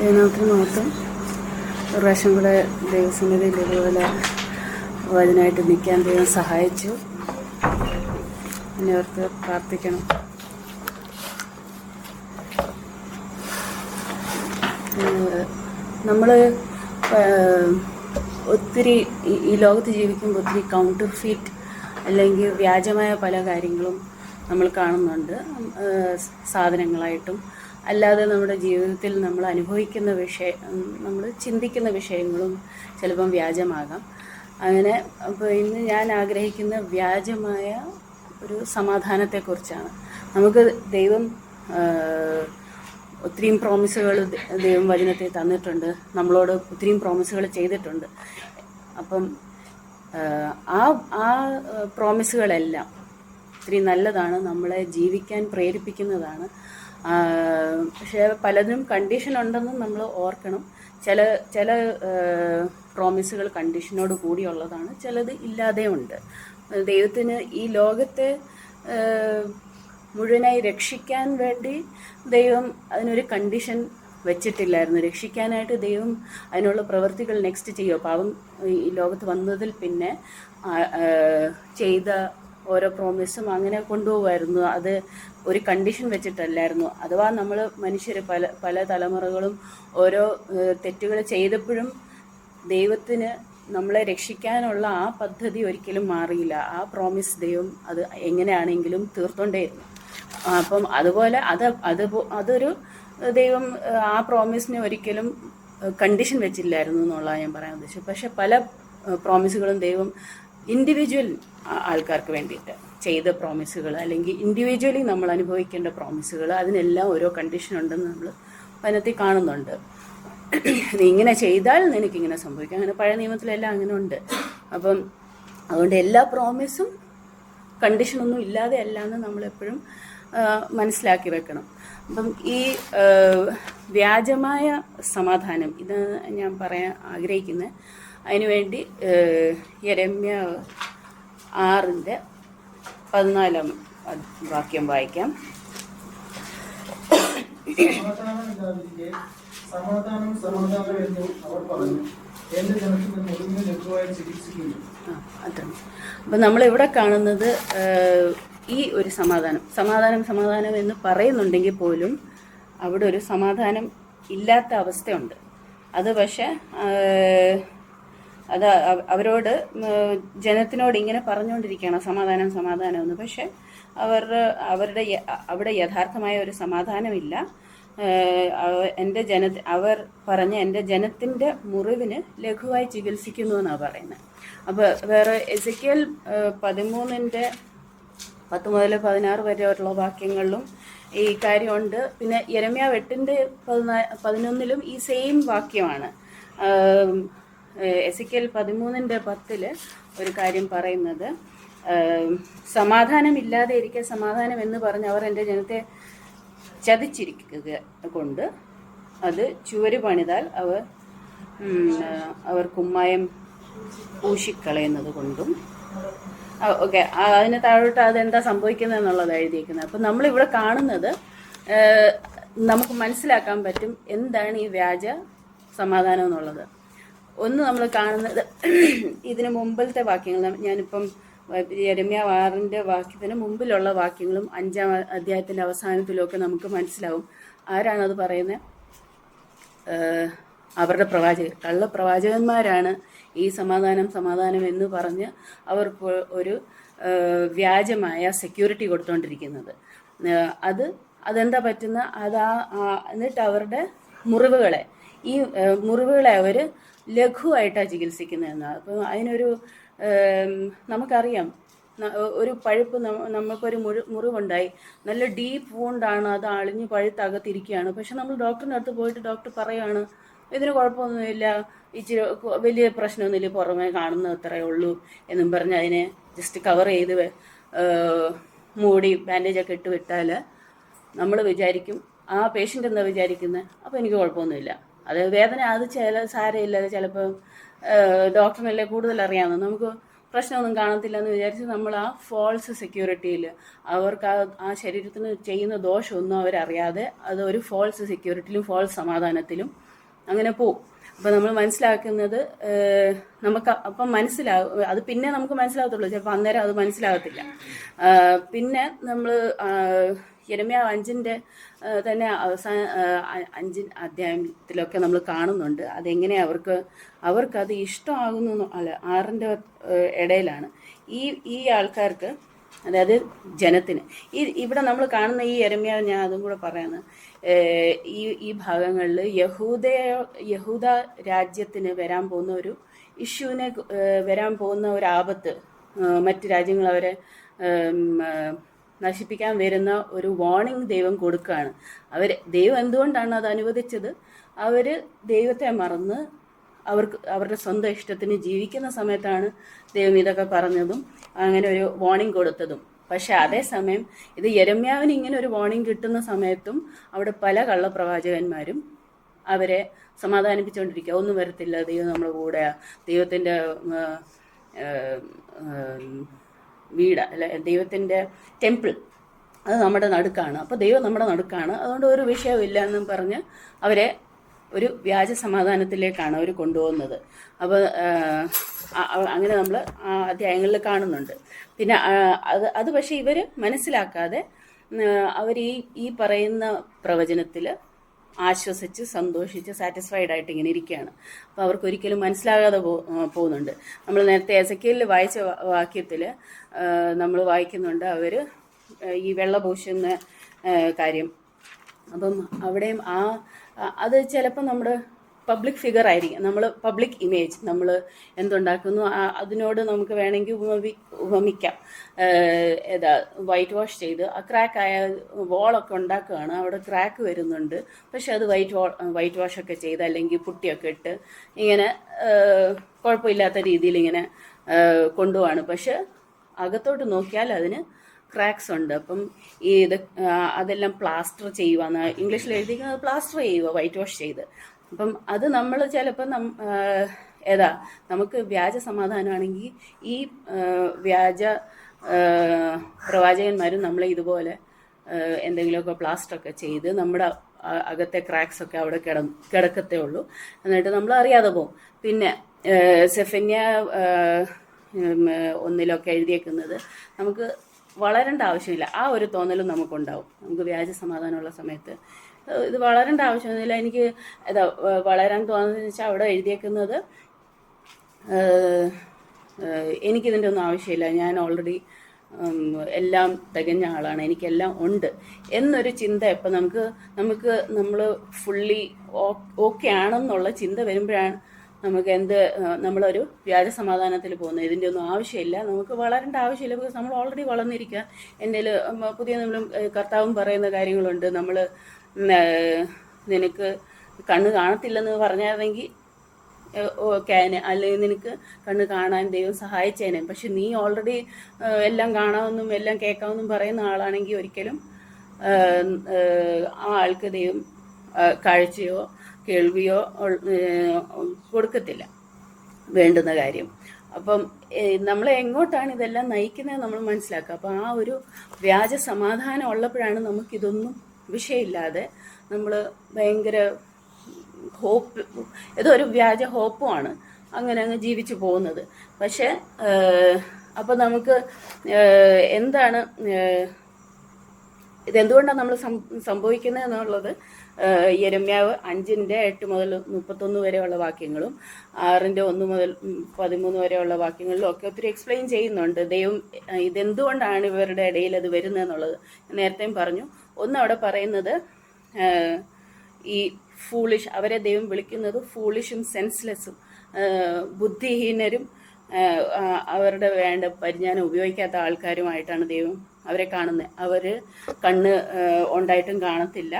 ഇതിനകത്ത് മൊത്തം ഒരു പ്രാവശ്യം കൂടെ ദൈവസന്നിധിയിൽ ഇതുപോലെ വചനമായിട്ട് നിൽക്കാൻ ദൈവം സഹായിച്ചു. പിന്നെ അവർക്ക് പ്രാർത്ഥിക്കണം. നമ്മൾ ഒത്തിരി ഈ ലോകത്ത് ജീവിക്കുമ്പോൾ ഒത്തിരി കൗണ്ടർ ഫീറ്റ് അല്ലെങ്കിൽ വ്യാജമായ പല കാര്യങ്ങളും നമ്മൾ കാണുന്നുണ്ട്. സാധനങ്ങളായിട്ടും അല്ലാതെ നമ്മുടെ ജീവിതത്തിൽ നമ്മൾ അനുഭവിക്കുന്ന നമ്മൾ ചിന്തിക്കുന്ന വിഷയങ്ങളും ചിലപ്പം വ്യാജമാകാം. അങ്ങനെ അപ്പോൾ ഇന്ന് ഞാൻ ആഗ്രഹിക്കുന്ന വ്യാജമായ ഒരു സമാധാനത്തെക്കുറിച്ചാണ്. നമുക്ക് ദൈവം ഒത്തിരിയും പ്രോമിസുകൾ ദൈവം വചനത്തിൽ തന്നിട്ടുണ്ട്, നമ്മളോട് ഒത്തിരിയും പ്രോമിസുകൾ ചെയ്തിട്ടുണ്ട്. അപ്പം ആ പ്രോമിസുകളെല്ലാം ഒത്തിരി നല്ലതാണ്, നമ്മളെ ജീവിക്കാൻ പ്രേരിപ്പിക്കുന്നതാണ്. പക്ഷേ പലതിനും കണ്ടീഷൻ ഉണ്ടെന്നും നമ്മൾ ഓർക്കണം. ചില പ്രോമിസുകൾ കണ്ടീഷനോട് കൂടിയുള്ളതാണ്, ചിലത് ഇല്ലാതെ ഉണ്ട്. ദൈവത്തിന് ഈ ലോകത്തെ മുഴുവനായി രക്ഷിക്കാൻ വേണ്ടി ദൈവം അതിനൊരു കണ്ടീഷൻ വെച്ചിട്ടില്ലായിരുന്നു. രക്ഷിക്കാനായിട്ട് ദൈവം അതിനുള്ള പ്രവൃത്തികൾ നെക്സ്റ്റ് ചെയ്യുക. പാവം ഈ ലോകത്ത് വന്നതിൽ പിന്നെ ചെയ്ത ഓരോ പ്രോമിസും അങ്ങനെ കൊണ്ടുപോകുമായിരുന്നു. അത് ഒരു കണ്ടീഷൻ വെച്ചിട്ടല്ലായിരുന്നു. അഥവാ നമ്മൾ മനുഷ്യർ പല തലമുറകളും ഓരോ തെറ്റുകൾ ചെയ്തപ്പോഴും ദൈവത്തിന് നമ്മളെ രക്ഷിക്കാനുള്ള ആ പദ്ധതി ഒരിക്കലും മാറിയില്ല. ആ പ്രോമിസ് ദൈവം അത് എങ്ങനെയാണെങ്കിലും തീർത്തോണ്ടേയിരുന്നു. അപ്പം അതുപോലെ അതൊരു ദൈവം ആ പ്രോമിസിനെ ഒരിക്കലും കണ്ടീഷൻ വെച്ചില്ലായിരുന്നു എന്നുള്ളതാണ് ഞാൻ പറയാൻ ഉദ്ദേശിച്ചത്. പക്ഷെ പല പ്രോമിസുകളും ദൈവം ഇൻഡിവിജ്വൽ ആൾക്കാർക്ക് വേണ്ടിയിട്ട് ചെയ്ത പ്രോമിസുകൾ, അല്ലെങ്കിൽ ഇൻഡിവിജ്വലി നമ്മൾ അനുഭവിക്കേണ്ട പ്രോമിസുകൾ, അതിനെല്ലാം ഓരോ കണ്ടീഷൻ ഉണ്ടെന്ന് നമ്മൾ അതിനകത്ത് കാണുന്നുണ്ട്. നീ ഇങ്ങനെ ചെയ്താൽ നിനക്കിങ്ങനെ സംഭവിക്കും. അങ്ങനെ പഴയ നിയമത്തിലെല്ലാം അങ്ങനെ ഉണ്ട്. അപ്പം അതുകൊണ്ട് എല്ലാ പ്രോമിസും കണ്ടീഷനൊന്നും ഇല്ലാതെ അല്ല എന്ന് നമ്മളെപ്പോഴും മനസ്സിലാക്കി വെക്കണം. അപ്പം ഈ വ്യാജമായ സമാധാനം ഇത് ഞാൻ പറയാൻ ആഗ്രഹിക്കുന്നത്. അതിനുവേണ്ടി യെരമ്യാവ് 6:14 വാക്യം വായിക്കാം. അത്ര. അപ്പം നമ്മളിവിടെ കാണുന്നത് ഈ ഒരു സമാധാനം എന്ന് പറയുന്നുണ്ടെങ്കിൽ പോലും അവിടെ ഒരു സമാധാനം ഇല്ലാത്ത അവസ്ഥയുണ്ട്. അത് പക്ഷെ അത് അവരോട് ജനത്തിനോട് ഇങ്ങനെ പറഞ്ഞുകൊണ്ടിരിക്കുകയാണ് സമാധാനം എന്ന്. പക്ഷെ അവിടെ യഥാർത്ഥമായ ഒരു സമാധാനമില്ല. അവർ പറഞ്ഞ എൻ്റെ ജനത്തിൻ്റെ മുറിവിന് ലഘുവായി ചികിത്സിക്കുന്നു എന്നാണ് പറയുന്നത്. അപ്പോൾ വേറെ എസെക്കിയേൽ 13:10-16 വരെയുള്ള വാക്യങ്ങളിലും ഈ കാര്യമുണ്ട്. പിന്നെ യെരമ്യാവ് 8:11 ഈ സെയിം വാക്യമാണ്. എസെക്കിയേൽ 13:10 ഒരു കാര്യം പറയുന്നത്, സമാധാനമില്ലാതെ ഇരിക്കെ സമാധാനം എന്ന് പറഞ്ഞ് അവർ എൻ്റെ ജനത്തെ ചതിച്ചിരിക്കുക കൊണ്ട് അത് ചുവര് പണിതാൽ അവർ കുമ്മായം പൂശിക്കളയുന്നത് കൊണ്ടും. ഓക്കെ, അതിന് താഴോട്ട് അതെന്താ സംഭവിക്കുന്നത് എന്നുള്ളത് എഴുതിയിരിക്കുന്നത്. അപ്പം നമ്മളിവിടെ കാണുന്നത് നമുക്ക് മനസ്സിലാക്കാൻ പറ്റും എന്താണ് ഈ വ്യാജ സമാധാനം എന്നുള്ളത്. ഒന്ന് നമ്മൾ കാണുന്നത് ഇതിന് മുമ്പിലത്തെ വാക്യങ്ങൾ, ഞാനിപ്പം യെരമ്യാവ് 6 വാക്യത്തിന് മുമ്പിലുള്ള വാക്യങ്ങളും 5-ാം അധ്യായത്തിൻ്റെ അവസാനത്തിലുമൊക്കെ നമുക്ക് മനസ്സിലാവും ആരാണത് പറയുന്നത്. അവരുടെ പ്രവാചകർ, കള്ളപ്രവാചകന്മാരാണ് ഈ സമാധാനം എന്ന് പറഞ്ഞ് അവർക്ക് ഒരു വ്യാജമായ സെക്യൂരിറ്റി കൊടുത്തുകൊണ്ടിരിക്കുന്നത്. അതെന്താ പറ്റുന്ന എന്നിട്ട് അവരുടെ മുറിവുകളെ അവർ ലഘുവായിട്ടാണ് ചികിത്സിക്കുന്നതെന്നാണ്. അപ്പോൾ അതിനൊരു നമുക്കറിയാം, ഒരു പഴുപ്പ് നമുക്കൊരു മുറിവുണ്ടായി, നല്ല ഡീപ്പ് വൂണ്ടാണ്, അത് അളിഞ്ഞ് പഴുത്തകത്തിരിക്കുകയാണ്. പക്ഷെ നമ്മൾ ഡോക്ടറിൻ്റെ അടുത്ത് പോയിട്ട് ഡോക്ടർ പറയുകയാണ് ഇതിന് കുഴപ്പമൊന്നുമില്ല, ഇച്ചിരി വലിയ പ്രശ്നമൊന്നുമില്ല, പുറമേ കാണുന്നത് അത്രയേ ഉള്ളൂ എന്നും പറഞ്ഞ് അതിനെ ജസ്റ്റ് കവർ ചെയ്ത് മൂടി ബാൻഡേജൊക്കെ ഇട്ട് വിട്ടാൽ നമ്മൾ വിചാരിക്കും, ആ പേഷ്യൻ്റ് എന്താ വിചാരിക്കുന്നത്, അപ്പോൾ എനിക്ക് കുഴപ്പമൊന്നുമില്ല, അത് വേദന അത് സാരമില്ല, ചിലപ്പോൾ ഡോക്ടറിനല്ലേ കൂടുതൽ അറിയാവുന്നത്, നമുക്ക് പ്രശ്നമൊന്നും കാണത്തില്ല എന്ന് വിചാരിച്ച് നമ്മൾ ആ ഫോൾസ് സെക്യൂരിറ്റിയിൽ അവർക്ക് ആ ശരീരത്തിന് ചെയ്യുന്ന ദോഷമൊന്നും അവരറിയാതെ അത് ഒരു ഫോൾസ് സെക്യൂരിറ്റിയിലും ഫോൾസ് സമാധാനത്തിലും അങ്ങനെ പോവും. അപ്പം നമ്മൾ മനസ്സിലാക്കുന്നത് നമുക്ക് അപ്പം മനസ്സിലാവും, അത് പിന്നെ നമുക്ക് മനസ്സിലാകത്തുള്ളൂ, ചിലപ്പോൾ അന്നേരം അത് മനസ്സിലാകത്തില്ല. പിന്നെ നമ്മൾ യെരമ്യാവ് 5-ന്റെ തന്നെ അവസാന 5 അധ്യായത്തിലൊക്കെ നമ്മൾ കാണുന്നുണ്ട് അതെങ്ങനെ അവർക്കത് ഇഷ്ടമാകുന്നു. അല്ല, 6-ന്റെ ഇടയിലാണ് ഈ ആൾക്കാർക്ക്, അതായത് ജനത്തിന്, ഇവിടെ നമ്മൾ കാണുന്ന ഈ യെരമ്യാവ്, ഞാൻ അതും കൂടെ പറയാന്ന്, ഈ ഭാഗങ്ങളിൽ യഹൂദ രാജ്യത്തിന് വരാൻ പോകുന്ന ഒരു ഇഷ്യൂവിനെ, വരാൻ പോകുന്ന ഒരു ആപത്ത്, മറ്റ് രാജ്യങ്ങൾ അവരെ നശിപ്പിക്കാൻ വരുന്ന ഒരു വാർണിംഗ് ദൈവം കൊടുക്കുകയാണ്. ദൈവം എന്തുകൊണ്ടാണ് അത് അനുവദിച്ചത്? ദൈവത്തെ മറന്ന് അവരുടെ സ്വന്തം ഇഷ്ടത്തിന് ജീവിക്കുന്ന സമയത്താണ് ദൈവം ഇതൊക്കെ പറഞ്ഞതും അങ്ങനെ ഒരു വാർണിംഗ് കൊടുത്തതും. പക്ഷെ അതേസമയം ഇത് യെരമ്യാവിന് ഇങ്ങനെ ഒരു വാർണിംഗ് കിട്ടുന്ന സമയത്തും അവിടെ പല കള്ളപ്രവാചകന്മാരും അവരെ സമാധാനിപ്പിച്ചുകൊണ്ടിരിക്കുക. ഒന്നും വരത്തില്ല, ദൈവം നമ്മുടെ കൂടെ, ദൈവത്തിൻ്റെ വീട്, അല്ലെ, ദൈവത്തിൻ്റെ ടെമ്പിൾ അത് നമ്മുടെ നടുക്കാണ്, അപ്പോൾ ദൈവം നമ്മുടെ നടുക്കാണ്, അതുകൊണ്ട് ഒരു വിഷയമില്ല എന്നും പറഞ്ഞ് അവരെ ഒരു വ്യാജ സമാധാനത്തിലേക്കാണ് അവർ കൊണ്ടുപോകുന്നത്. അപ്പോൾ അങ്ങനെ നമ്മൾ ആ അധ്യായങ്ങളിൽ കാണുന്നുണ്ട്. പിന്നെ അത് പക്ഷേ ഇവർ മനസ്സിലാക്കാതെ അവർ ഈ പറയുന്ന പ്രവചനത്തിൽ ആശ്വസിച്ച് സന്തോഷിച്ച് സാറ്റിസ്ഫൈഡ് ആയിട്ട് ഇങ്ങനെ ഇരിക്കുകയാണ്. അപ്പോൾ അവർക്ക് ഒരിക്കലും മനസ്സിലാകാതെ പോകുന്നുണ്ട്. നമ്മൾ നേരത്തെ എസെക്കിയേലിൽ വായിച്ച വാക്യത്തിൽ നമ്മൾ വായിക്കുന്നുണ്ട് അവർ ഈ വെള്ള പൂശുന്ന കാര്യം. അപ്പം അവിടെയും അത് ചിലപ്പോൾ നമ്മുടെ പബ്ലിക് ഫിഗർ ആയിരിക്കും, നമ്മൾ പബ്ലിക് ഇമേജ്, നമ്മൾ എന്തുണ്ടാക്കുന്നു അതിനോട് നമുക്ക് വേണമെങ്കിൽ ഉപമിക്കാം. വൈറ്റ് വാഷ് ചെയ്ത് ആ ക്രാക്കായ വോളൊക്കെ ഉണ്ടാക്കുകയാണ്, അവിടെ ക്രാക്ക് വരുന്നുണ്ട്, പക്ഷെ അത് വൈറ്റ് വാഷൊക്കെ ചെയ്ത് അല്ലെങ്കിൽ പുട്ടിയൊക്കെ ഇട്ട് ഇങ്ങനെ കുഴപ്പമില്ലാത്ത രീതിയിൽ ഇങ്ങനെ കൊണ്ടുപോവാണ്. പക്ഷെ അകത്തോട്ട് നോക്കിയാൽ അതിന് ക്രാക്സ് ഉണ്ട്. അപ്പം അതെല്ലാം പ്ലാസ്റ്റർ ചെയ്യുവാന്ന് ഇംഗ്ലീഷിൽ എഴുതിക്കുന്നത്, പ്ലാസ്റ്റർ ചെയ്യുക വൈറ്റ് വാഷ് ചെയ്ത്. അപ്പം അത് നമ്മൾ ചിലപ്പോൾ നമുക്ക് വ്യാജ സമാധാനമാണെങ്കിൽ ഈ വ്യാജ പ്രവാചകന്മാരും നമ്മളെ ഇതുപോലെ എന്തെങ്കിലുമൊക്കെ പ്ലാസ്റ്ററൊക്കെ ചെയ്ത് നമ്മുടെ അകത്തെ ക്രാക്സ് ഒക്കെ അവിടെ കിടക്കത്തേ ഉള്ളൂ, എന്നിട്ട് നമ്മൾ അറിയാതെ പോകും. പിന്നെ സെഫന്യ 1 എഴുതിയേക്കുന്നത് നമുക്ക് വളരേണ്ട ആവശ്യമില്ല, ആ ഒരു തോന്നലും നമുക്കുണ്ടാവും. നമുക്ക് വ്യാജ സമാധാനമുള്ള സമയത്ത് ഇത് വളരേണ്ട ആവശ്യമൊന്നുമില്ല, എനിക്ക് വളരാൻ തോന്നുന്നതെന്ന് വെച്ചാൽ അവിടെ എഴുതിയേക്കുന്നത് എനിക്കിതിൻ്റെ ഒന്നും ആവശ്യമില്ല, ഞാൻ ഓൾറെഡി എല്ലാം തികഞ്ഞ ആളാണ്, എനിക്കെല്ലാം ഉണ്ട് എന്നൊരു ചിന്ത എപ്പോൾ നമ്മൾ ഫുള്ളി ഓക്കെ ആണെന്നുള്ള ചിന്ത വരുമ്പോഴാണ് നമുക്ക് നമ്മളൊരു വ്യാജ സമാധാനത്തിൽ പോകുന്നത്. ഇതിൻ്റെ ഒന്നും ആവശ്യമില്ല, നമുക്ക് വളരേണ്ട ആവശ്യമില്ല, ബിക്കോസ് നമ്മൾ ഓൾറെഡി വളർന്നിരിക്കുക. എൻ്റെ പുതിയ നമ്മളും കർത്താവും പറയുന്ന കാര്യങ്ങളുണ്ട്, നമ്മൾ നിനക്ക് കണ്ണ് കാണത്തില്ലെന്ന് പറഞ്ഞായിരുന്നെങ്കിൽ ഓക്കേനെ, അല്ലെങ്കിൽ നിനക്ക് കണ്ണ് കാണാൻ ദൈവം സഹായിച്ചേനെ. പക്ഷെ നീ ഓൾറെഡി എല്ലാം കാണാമെന്നും എല്ലാം കേൾക്കാമെന്നും പറയുന്ന ആളാണെങ്കിൽ ഒരിക്കലും ആ ആൾക്ക് ദൈവം കാഴ്ചയോ കേൾവിയോ കൊടുക്കത്തില്ല, വേണ്ടുന്ന കാര്യം. അപ്പം നമ്മളെ എങ്ങോട്ടാണ് ഇതെല്ലാം നയിക്കുന്നത് നമ്മൾ മനസ്സിലാക്കുക. അപ്പം ആ ഒരു വ്യാജ സമാധാനം ഉള്ളപ്പോഴാണ് നമുക്കിതൊന്നും വിഷയമില്ലാതെ നമ്മൾ ഭയങ്കര ഹോപ്പ്, ഇതൊരു വ്യാജ ഹോപ്പുമാണ്, അങ്ങനെ അങ്ങ് ജീവിച്ചു പോകുന്നത്. പക്ഷെ അപ്പം നമുക്ക് എന്താണ് ഇതെന്തുകൊണ്ടാണ് നമ്മൾ സംഭവിക്കുന്നത് എന്നുള്ളത് യെരമ്യാവ് 5-ന്റെ 8 മുതൽ 31 വരെയുള്ള വാക്യങ്ങളും 6-ന്റെ 1 മുതൽ 13 വരെയുള്ള വാക്യങ്ങളിലും ഒക്കെ ഒത്തിരി എക്സ്പ്ലെയിൻ ചെയ്യുന്നുണ്ട്. ദൈവം ഇതെന്തുകൊണ്ടാണ് ഇവരുടെ ഇടയിൽ അത് വരുന്നതെന്നുള്ളത് നേരത്തെയും പറഞ്ഞു. ഒന്ന് അവിടെ പറയുന്നത് ഈ ഫൂളിഷ്, അവരെ ദൈവം വിളിക്കുന്നത് ഫൂളിഷും സെൻസ്ലെസ്സും ബുദ്ധിഹീനരും അവരുടെ വേണ്ട പരിജ്ഞാനം ഉപയോഗിക്കാത്ത ആൾക്കാരുമായിട്ടാണ് ദൈവം അവരെ കാണുന്നത്. അവർ കണ്ണ് ഉണ്ടായിട്ടും കാണത്തില്ല,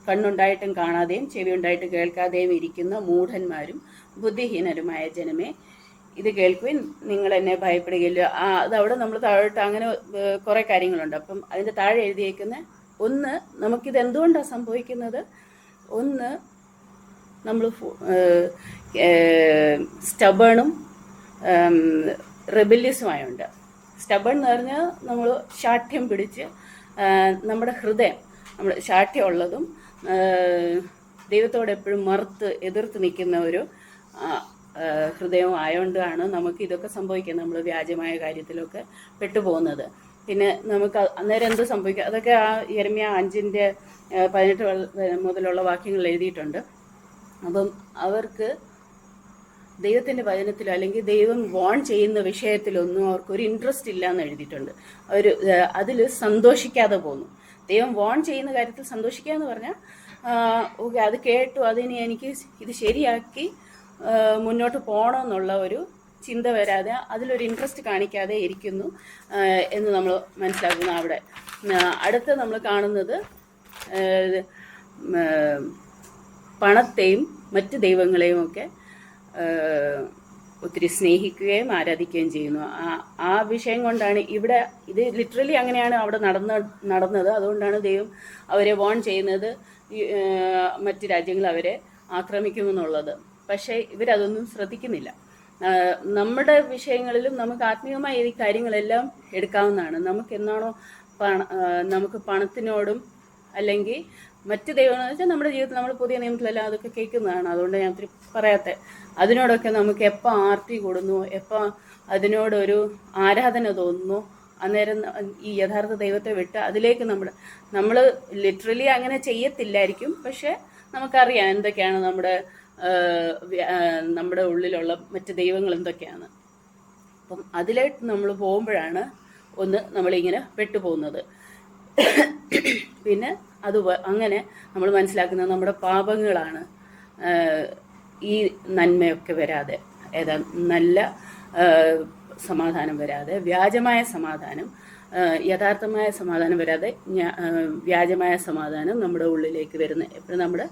കണ്ണുണ്ടായിട്ടും കാണാതെയും ചെവി ഉണ്ടായിട്ട് കേൾക്കാതെയും ഇരിക്കുന്ന മൂഢന്മാരും ബുദ്ധിഹീനരുമായ ജനമേ, ഇത് കേൾക്കുവിൻ, നിങ്ങൾ എന്നെ ഭയപ്പെടുകയില്ല. അതവിടെ നമ്മൾ താഴോട്ട് അങ്ങനെ കുറേ കാര്യങ്ങളുണ്ട്. അപ്പം അതിൻ്റെ താഴെ എഴുതിയേക്കുന്ന ഒന്ന്, നമുക്കിത് എന്തുകൊണ്ടാണ് സംഭവിക്കുന്നത്, ഒന്ന് നമ്മൾ സ്റ്റബേണും റെബല്യസുമായുണ്ട്. സ്റ്റബൺ എന്ന് പറഞ്ഞാൽ നമ്മൾ ശാഠ്യം പിടിച്ച് നമ്മുടെ ഹൃദയം നമ്മൾ ശാഠ്യമുള്ളതും ദൈവത്തോട് എപ്പോഴും എതിർത്ത് നിൽക്കുന്ന ഒരു ഹൃദയവും ആയതുകൊണ്ടാണ് നമുക്ക് ഇതൊക്കെ സംഭവിക്കുന്നത്. നമ്മൾ വ്യാജമായ കാര്യത്തിലൊക്കെ പെട്ടുപോകുന്നത്. പിന്നെ നമുക്ക് അന്നേരം എന്ത് സംഭവിക്കുക, അതൊക്കെ ആ യെരമ്യാ 5:18 മുതലുള്ള വാക്യങ്ങൾ എഴുതിയിട്ടുണ്ട്. അപ്പം അവർക്ക് ദൈവത്തിൻ്റെ വചനത്തിലോ അല്ലെങ്കിൽ ദൈവം വാൺ ചെയ്യുന്ന വിഷയത്തിലൊന്നും അവർക്കൊരു ഇൻട്രസ്റ്റ് ഇല്ല എന്ന് എഴുതിയിട്ടുണ്ട്. അവർ അതിൽ സന്തോഷിക്കാതെ പോകുന്നു. ദൈവം വാൺ ചെയ്യുന്ന കാര്യത്തിൽ സന്തോഷിക്കുക എന്ന് പറഞ്ഞാൽ ഓക്കെ അത് കേട്ടു, അതിന് എനിക്ക് ഇത് ശരിയാക്കി മുന്നോട്ട് പോകണമെന്നുള്ള ഒരു ചിന്ത വരാതെ അതിലൊരു ഇൻട്രസ്റ്റ് കാണിക്കാതെ ഇരിക്കുന്നു എന്ന് നമ്മൾ മനസ്സിലാക്കുന്നു. അവിടെ അടുത്ത് നമ്മൾ കാണുന്നത് പണത്തെയും മറ്റ് ദൈവങ്ങളെയും ഒക്കെ ഒത്തിരി സ്നേഹിക്കുകയും ആരാധിക്കുകയും ചെയ്യുന്നു. ആ വിഷയം കൊണ്ടാണ് ഇവിടെ ഇത് ലിറ്ററലി അങ്ങനെയാണ് അവിടെ നടന്നത്. അതുകൊണ്ടാണ് ദൈവം അവരെ വാൺ ചെയ്യുന്നത്, മറ്റ് രാജ്യങ്ങൾ അവരെ ആക്രമിക്കുമെന്നുള്ളത്. പക്ഷേ ഇവരതൊന്നും ശ്രദ്ധിക്കുന്നില്ല. നമ്മുടെ വിഷയങ്ങളിലും നമുക്ക് ആത്മീയമായ ഈ കാര്യങ്ങളെല്ലാം എടുക്കാവുന്നതാണ്. നമുക്ക് എന്നാണോ നമുക്ക് പണത്തിനോടും അല്ലെങ്കിൽ മറ്റ് ദൈവങ്ങൾ വെച്ചാൽ നമ്മുടെ ജീവിതത്തിൽ നമ്മൾ പുതിയ നിയമത്തിലെല്ലാം അതൊക്കെ കേൾക്കുന്നതാണ്. അതുകൊണ്ട് ഞാൻ ഒത്തിരി പറയാത്ത അതിനോടൊക്കെ നമുക്ക് എപ്പോൾ ആർത്തി കൂടുന്നു, എപ്പോൾ അതിനോടൊരു ആരാധന തോന്നുന്നു, അന്നേരം ഈ യഥാർത്ഥ ദൈവത്തെ വിട്ട് അതിലേക്ക് നമ്മൾ ലിറ്ററലി അങ്ങനെ ചെയ്യത്തില്ലായിരിക്കും. പക്ഷെ നമുക്കറിയാം എന്തൊക്കെയാണ് നമ്മുടെ ഉള്ളിലുള്ള മറ്റ് ദൈവങ്ങൾ എന്തൊക്കെയാണ്. അപ്പം അതിലേക്ക് നമ്മൾ പോകുമ്പോഴാണ് നമ്മളിങ്ങനെ പെട്ടുപോകുന്നത്. പിന്നെ അങ്ങനെ നമ്മൾ മനസ്സിലാക്കുന്നത് നമ്മുടെ പാപങ്ങളാണ് ഈ നന്മയൊക്കെ വരാതെ, നല്ല സമാധാനം വരാതെ, വ്യാജമായ സമാധാനം, യഥാർത്ഥമായ സമാധാനം വരാതെ വ്യാജമായ സമാധാനം നമ്മുടെ ഉള്ളിലേക്ക് വരുന്നത് എപ്പോഴും നമ്മുടെ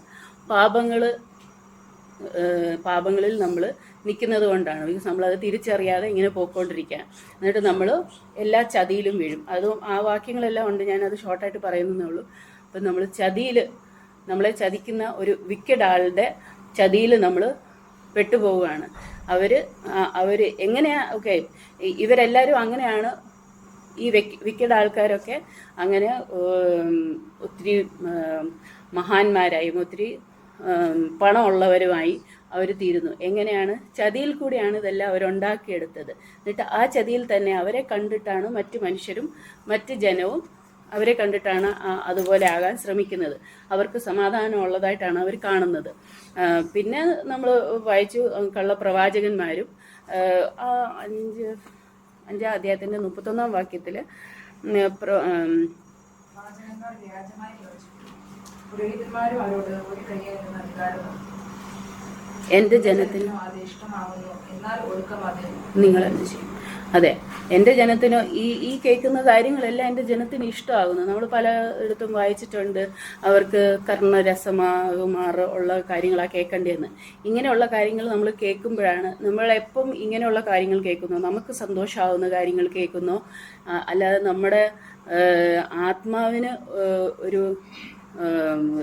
പാപങ്ങളിൽ നമ്മൾ നിൽക്കുന്നത് കൊണ്ടാണ്. ബിക്കോസ് നമ്മളത് തിരിച്ചറിയാതെ ഇങ്ങനെ പോയിക്കൊണ്ടിരിക്കുക. എന്നിട്ട് നമ്മൾ എല്ലാ ചതിയിലും വീഴും. അതും ആ വാക്യങ്ങളെല്ലാം ഉണ്ട്, ഞാനത് ഷോർട്ടായിട്ട് പറയുന്നതേ ഉള്ളൂ. അപ്പം നമ്മളെ ചതിക്കുന്ന ഒരു വിക്കഡ് ആളുടെ ചതിയിൽ നമ്മൾ പെട്ടുപോവുകയാണ്. അവർ എങ്ങനെയാ ഓക്കെ ഇവരെല്ലാവരും അങ്ങനെയാണ്. ഈ വിക്കഡ് ആൾക്കാരൊക്കെ അങ്ങനെ ഒത്തിരി മഹാന്മാരായും ഒത്തിരി പണമുള്ളവരുമായി അവർ തീരുന്നു. എങ്ങനെയാണ്? ചതിയിൽ കൂടിയാണ് ഇതെല്ലാം അവരുണ്ടാക്കിയെടുത്തത്. എന്നിട്ട് ആ ചതിയിൽ തന്നെ അവരെ കണ്ടിട്ടാണ് മറ്റു മനുഷ്യരും മറ്റ് ജനവും അവരെ കണ്ടിട്ടാണ് അതുപോലെ ആകാൻ ശ്രമിക്കുന്നത്. അവർക്ക് സമാധാനമുള്ളതായിട്ടാണ് അവർ കാണുന്നത്. പിന്നെ നമ്മൾ വായിച്ചു കള്ളപ്രവാചകന്മാരും 5-ാം അധ്യായത്തിൻ്റെ 31-ാം വാക്യത്തിൽ എൻ്റെ ജനത്തിന് നിങ്ങളെന്ത് ചെയ്യും? അതെ, എൻ്റെ ജനത്തിന് ഈ കേൾക്കുന്ന കാര്യങ്ങളെല്ലാം എൻ്റെ ജനത്തിന് ഇഷ്ടമാകുന്നു. നമ്മൾ പലയിടത്തും വായിച്ചിട്ടുണ്ട് അവർക്ക് കർണരസമാകുമാറ് ഉള്ള കാര്യങ്ങളാണ് കേൾക്കേണ്ടതെന്ന്. ഇങ്ങനെയുള്ള കാര്യങ്ങൾ നമ്മൾ കേൾക്കുമ്പോഴാണ് നമ്മളെപ്പം ഇങ്ങനെയുള്ള കാര്യങ്ങൾ കേൾക്കുന്നു, നമുക്ക് സന്തോഷമാകുന്ന കാര്യങ്ങൾ കേൾക്കുന്നു, അല്ലാതെ നമ്മുടെ ആത്മാവിന് ഒരു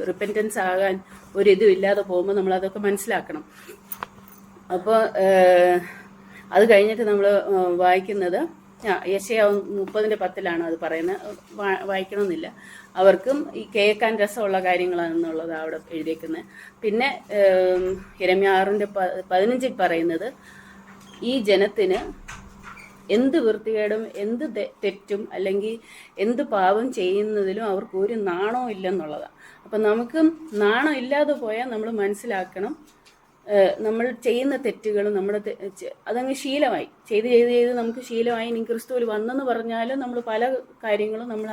റിപ്പൻറ്റൻസ് ആകാൻ ഒരിതും ഇല്ലാതെ പോകുമ്പോൾ നമ്മളതൊക്കെ മനസ്സിലാക്കണം. അപ്പോൾ അത് കഴിഞ്ഞിട്ട് നമ്മൾ വായിക്കുന്നത് യെശയ്യാ 30:10 അത് പറയുന്നത്. വായിക്കണമെന്നില്ല, അവർക്കും ഈ കേൾക്കാൻ രസമുള്ള കാര്യങ്ങളാണെന്നുള്ളത് അവിടെ എഴുതിയേക്കുന്നത്. പിന്നെ യെരമ്യാ 6:15 പറയുന്നത് ഈ ജനത്തിന് എന്ത് വൃത്തികേടും എന്ത് തെറ്റും അല്ലെങ്കിൽ എന്ത് പാപം ചെയ്യുന്നതിലും അവർക്ക് ഒരു നാണവും ഇല്ലെന്നുള്ളതാണ്. അപ്പം നമുക്ക് നാണം ഇല്ലാതെ പോയാൽ നമ്മൾ മനസ്സിലാക്കണം നമ്മൾ ചെയ്യുന്ന തെറ്റുകൾ അതങ്ങ് ശീലമായി ചെയ്ത് നമുക്ക് ശീലമായി. ഇനി ക്രിസ്തുവിൽ വന്നെന്ന് പറഞ്ഞാലും നമ്മൾ പല കാര്യങ്ങളും നമ്മൾ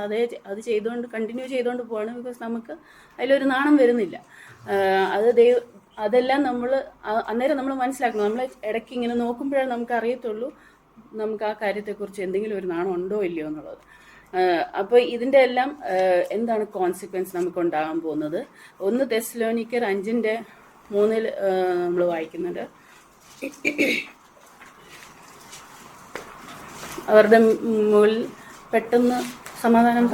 അത് ചെയ്തുകൊണ്ട് കണ്ടിന്യൂ ചെയ്തുകൊണ്ട് പോവാണ്. ബിക്കോസ് നമുക്ക് അതിലൊരു നാണം വരുന്നില്ല. അതെല്ലാം അന്നേരം നമ്മൾ മനസ്സിലാക്കണം. നമ്മൾ ഇടയ്ക്ക് ഇങ്ങനെ നോക്കുമ്പോഴേ നമുക്ക് അറിയത്തുള്ളൂ നമുക്ക് ആ കാര്യത്തെക്കുറിച്ച് എന്തെങ്കിലും ഒരു നാണം ഉണ്ടോ ഇല്ലയോ എന്നുള്ളത്. അപ്പോൾ ഇതിൻ്റെ എല്ലാം എന്താണ് കോൺസിക്വൻസ് നമുക്ക് ഉണ്ടാകാൻ പോകുന്നത്? 1 തെസ്സലോനിക്കർ 5:3 നമ്മൾ വായിക്കുന്നുണ്ട്. അവരുടെ മുകളിൽ പെട്ടെന്ന് സമാധാനം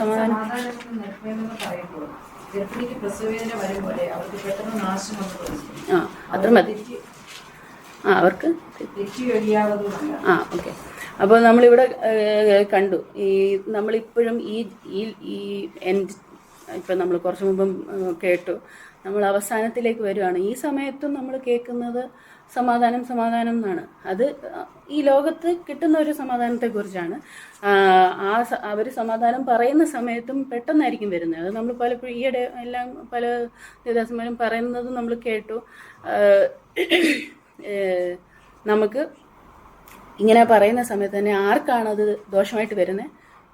അത്ര മതി. അവർക്ക് ഓക്കെ. അപ്പോൾ നമ്മളിവിടെ കണ്ടു ഈ നമ്മളിപ്പോഴും ഈ എൻഡ് ഇപ്പം നമ്മൾ കുറച്ച് മുമ്പും കേട്ടു, നമ്മൾ അവസാനത്തിലേക്ക് വരുവാണ്. ഈ സമയത്തും നമ്മൾ കേൾക്കുന്നത് സമാധാനം സമാധാനം എന്നാണ്. അത് ഈ ലോകത്ത് കിട്ടുന്ന ഒരു സമാധാനത്തെക്കുറിച്ചാണ്. അവർ സമാധാനം പറയുന്ന സമയത്തും പെട്ടെന്നായിരിക്കും വരുന്നത്. അത് നമ്മൾ പലപ്പോഴും ഈയിടെ എല്ലാം പല ദേവദാസന്മാരും പറയുന്നത് നമ്മൾ കേട്ടു. നമുക്ക് ഇങ്ങനെ പറയുന്ന സമയത്ത് തന്നെ ആർക്കാണത് ദോഷമായിട്ട് വരുന്നത്?